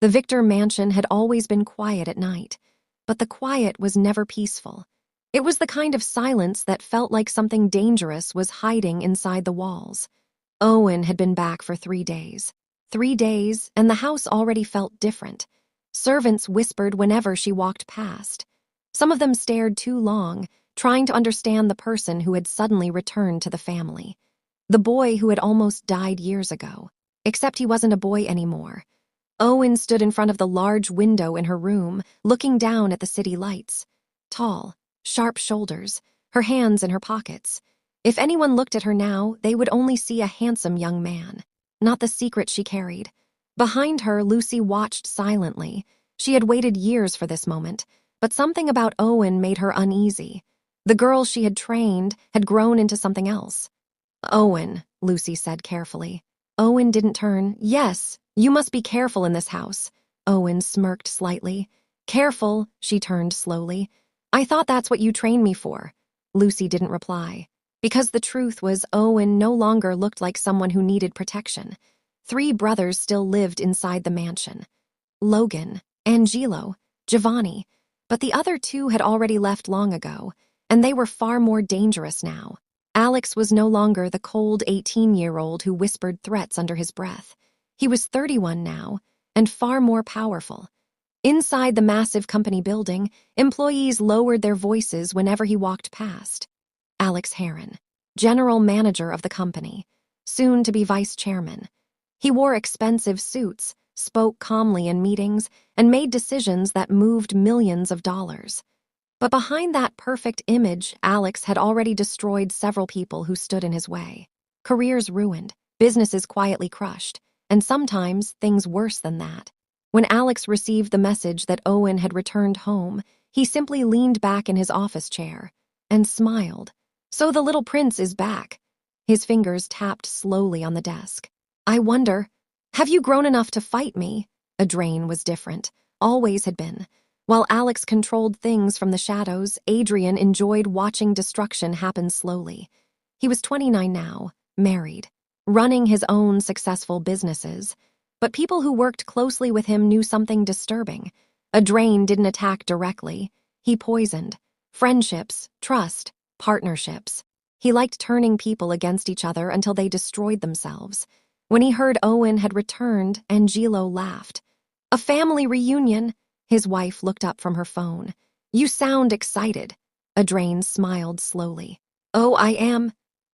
The Victor mansion had always been quiet at night, but the quiet was never peaceful. It was the kind of silence that felt like something dangerous was hiding inside the walls. Owen had been back for 3 days. 3 days, and the house already felt different. Servants whispered whenever she walked past. Some of them stared too long, trying to understand the person who had suddenly returned to the family. The boy who had almost died years ago. Except he wasn't a boy anymore. Owen stood in front of the large window in her room, looking down at the city lights. Tall, sharp shoulders, her hands in her pockets. If anyone looked at her now, they would only see a handsome young man, not the secret she carried. Behind her, Lucy watched silently. She had waited years for this moment, but something about Owen made her uneasy. The girl she had trained had grown into something else. "Owen," Lucy said carefully. Owen didn't turn. "Yes, you must be careful in this house." Owen smirked slightly. "Careful," she turned slowly. "I thought that's what you trained me for." Lucy didn't reply. Because the truth was, Owen no longer looked like someone who needed protection. 3 brothers still lived inside the mansion. Logan, Angelo, Giovanni. But the other 2 had already left long ago, and they were far more dangerous now. Alex was no longer the cold 18-year-old who whispered threats under his breath. He was 31 now, and far more powerful. Inside the massive company building, employees lowered their voices whenever he walked past. Alex Heron, general manager of the company, soon to be vice chairman. He wore expensive suits, spoke calmly in meetings, and made decisions that moved millions of dollars. But behind that perfect image, Alex had already destroyed several people who stood in his way. Careers ruined, businesses quietly crushed, and sometimes things worse than that. When Alex received the message that Owen had returned home, he simply leaned back in his office chair and smiled. "So the little prince is back." His fingers tapped slowly on the desk. "I wonder, have you grown enough to fight me?" Adrain was different, always had been. While Alex controlled things from the shadows, Adrian enjoyed watching destruction happen slowly. He was 29 now, married, running his own successful businesses. But people who worked closely with him knew something disturbing. Adrain didn't attack directly. He poisoned. Friendships, trust, partnerships. He liked turning people against each other until they destroyed themselves. When he heard Owen had returned, Angelo laughed. "A family reunion?" His wife looked up from her phone. "You sound excited." Adrain smiled slowly. "Oh, I am."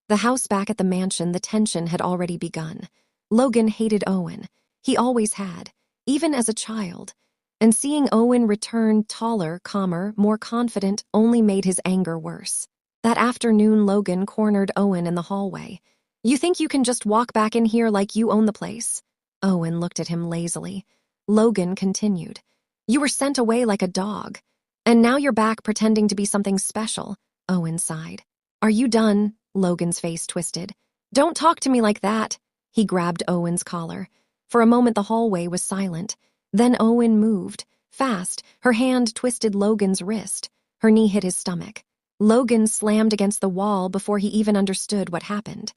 The house back at the mansion, the tension had already begun. Logan hated Owen. He always had, even as a child. And seeing Owen return taller, calmer, more confident only made his anger worse. That afternoon, Logan cornered Owen in the hallway. "You think you can just walk back in here like you own the place?" Owen looked at him lazily. Logan continued. "You were sent away like a dog. And now you're back pretending to be something special." Owen sighed. "Are you done?" Logan's face twisted. "Don't talk to me like that." He grabbed Owen's collar. For a moment the hallway was silent. Then Owen moved. Fast, her hand twisted Logan's wrist. Her knee hit his stomach. Logan slammed against the wall before he even understood what happened.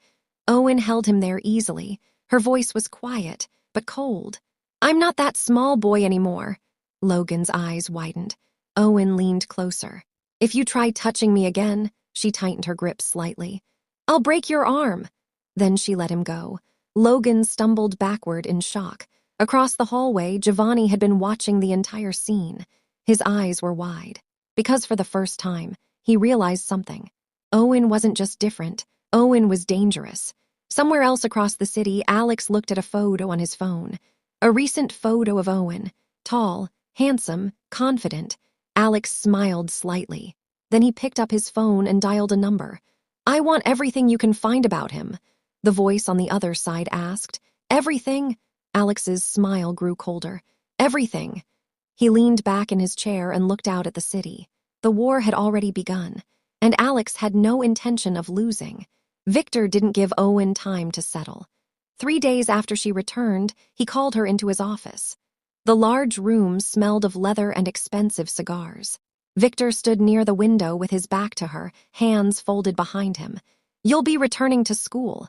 Owen held him there easily. Her voice was quiet, but cold. "I'm not that small boy anymore." Logan's eyes widened. Owen leaned closer. "If you try touching me again," she tightened her grip slightly, "I'll break your arm." Then she let him go. Logan stumbled backward in shock. Across the hallway, Giovanni had been watching the entire scene. His eyes were wide. Because for the first time, he realized something. Owen wasn't just different. Owen was dangerous. Somewhere else across the city, Alex looked at a photo on his phone. A recent photo of Owen. Tall, handsome, confident. Alex smiled slightly. Then he picked up his phone and dialed a number. "I want everything you can find about him." The voice on the other side asked. "Everything?" Alex's smile grew colder. "Everything." He leaned back in his chair and looked out at the city. The war had already begun, and Alex had no intention of losing. Victor didn't give Owen time to settle. 3 days after she returned, he called her into his office. The large room smelled of leather and expensive cigars. Victor stood near the window with his back to her, hands folded behind him. "You'll be returning to school."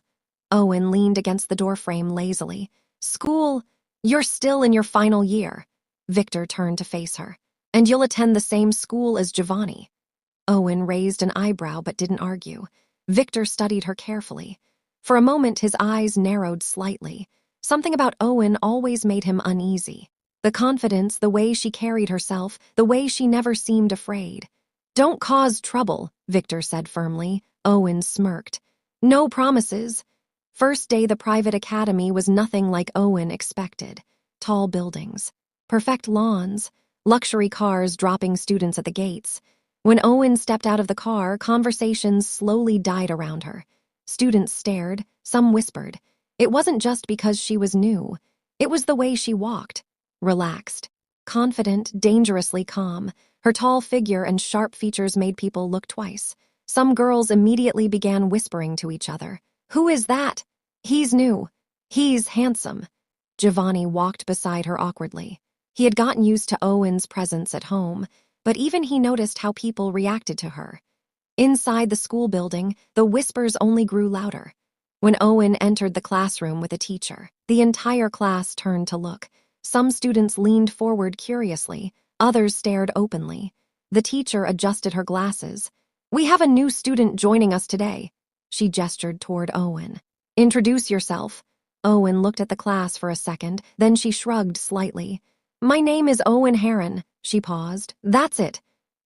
Owen leaned against the doorframe lazily. "School? You're still in your final year. Victor turned to face her. And you'll attend the same school as Giovanni. Owen raised an eyebrow but didn't argue. Victor studied her carefully. For a moment, his eyes narrowed slightly. Something about Owen always made him uneasy. The confidence, the way she carried herself, the way she never seemed afraid. Don't cause trouble, Victor said firmly. Owen smirked. No promises. First day the private academy was nothing like Owen expected. Tall buildings, perfect lawns, luxury cars dropping students at the gates. When Owen stepped out of the car, conversations slowly died around her. Students stared, some whispered. It wasn't just because she was new. It was the way she walked. Relaxed, confident, dangerously calm. Her tall figure and sharp features made people look twice. Some girls immediately began whispering to each other. Who is that? He's new. He's handsome. Giovanni walked beside her awkwardly. He had gotten used to Owen's presence at home, but even he noticed how people reacted to her. Inside the school building, the whispers only grew louder. When Owen entered the classroom with a teacher, the entire class turned to look. Some students leaned forward curiously, others stared openly. The teacher adjusted her glasses. We have a new student joining us today. She gestured toward Owen. Introduce yourself. Owen looked at the class for a second, then she shrugged slightly. My name is Owen Heron. She paused. That's it.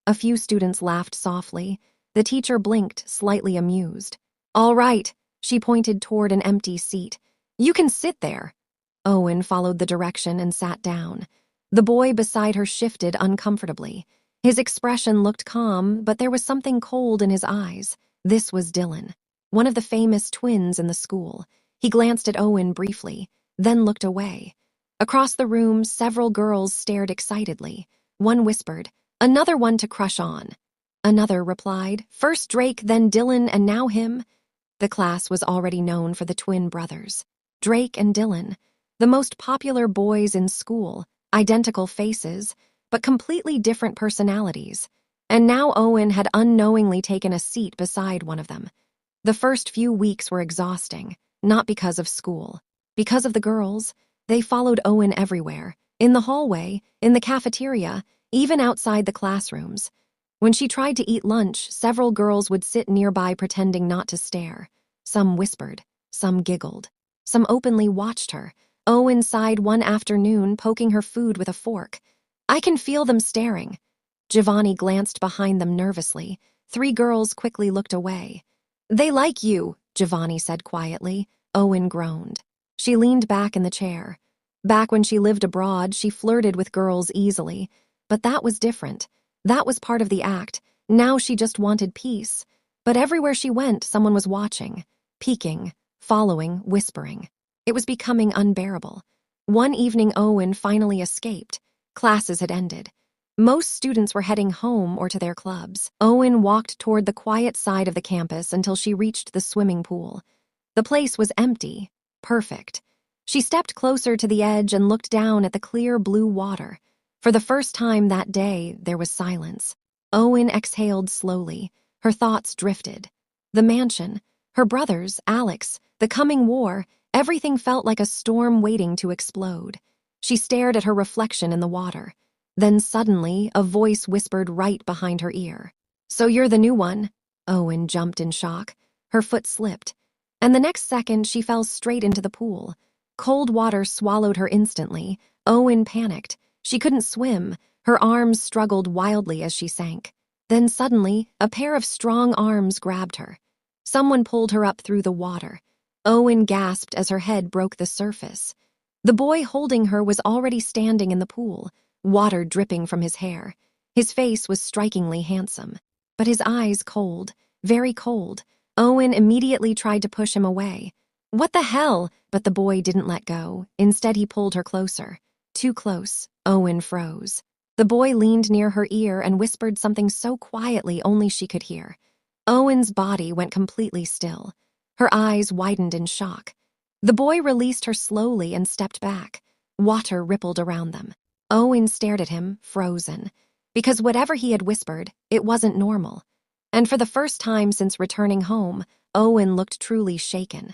A few students laughed softly. The teacher blinked, slightly amused. All right. She pointed toward an empty seat. You can sit there. Owen followed the direction and sat down. The boy beside her shifted uncomfortably. His expression looked calm, but there was something cold in his eyes. This was Dylan, one of the famous twins in the school. He glanced at Owen briefly, then looked away. Across the room, several girls stared excitedly. One whispered, another one to crush on. Another replied, first Drake, then Dylan, and now him. The class was already known for the twin brothers. Drake and Dylan, the most popular boys in school, identical faces, but completely different personalities. And now Owen had unknowingly taken a seat beside one of them. The first few weeks were exhausting, not because of school. Because of the girls, they followed Owen everywhere, in the hallway, in the cafeteria, even outside the classrooms. When she tried to eat lunch, several girls would sit nearby pretending not to stare. Some whispered, some giggled, some openly watched her. Owen sighed one afternoon, poking her food with a fork. I can feel them staring. Giovanni glanced behind them nervously. 3 girls quickly looked away. They like you, Giovanni said quietly. Owen groaned. She leaned back in the chair. Back when she lived abroad, she flirted with girls easily. But that was different. That was part of the act. Now she just wanted peace. But everywhere she went, someone was watching, peeking, following, whispering. It was becoming unbearable. One evening, Owen finally escaped. Classes had ended. Most students were heading home or to their clubs. Owen walked toward the quiet side of the campus until she reached the swimming pool. The place was empty, perfect. She stepped closer to the edge and looked down at the clear blue water. For the first time that day, there was silence. Owen exhaled slowly. Her thoughts drifted. The mansion, her brothers, Alex, the coming war, everything felt like a storm waiting to explode. She stared at her reflection in the water. Then suddenly, a voice whispered right behind her ear. So you're the new one? Owen jumped in shock. Her foot slipped. And the next second, she fell straight into the pool. Cold water swallowed her instantly. Owen panicked. She couldn't swim. Her arms struggled wildly as she sank. Then suddenly, a pair of strong arms grabbed her. Someone pulled her up through the water. Owen gasped as her head broke the surface. The boy holding her was already standing in the pool, water dripping from his hair. His face was strikingly handsome, but his eyes cold, very cold. Owen immediately tried to push him away. What the hell? But the boy didn't let go. Instead, he pulled her closer. Too close. Owen froze. The boy leaned near her ear and whispered something so quietly only she could hear. Owen's body went completely still. Her eyes widened in shock. The boy released her slowly and stepped back. Water rippled around them. Owen stared at him, frozen. Because whatever he had whispered, it wasn't normal. And for the first time since returning home, Owen looked truly shaken.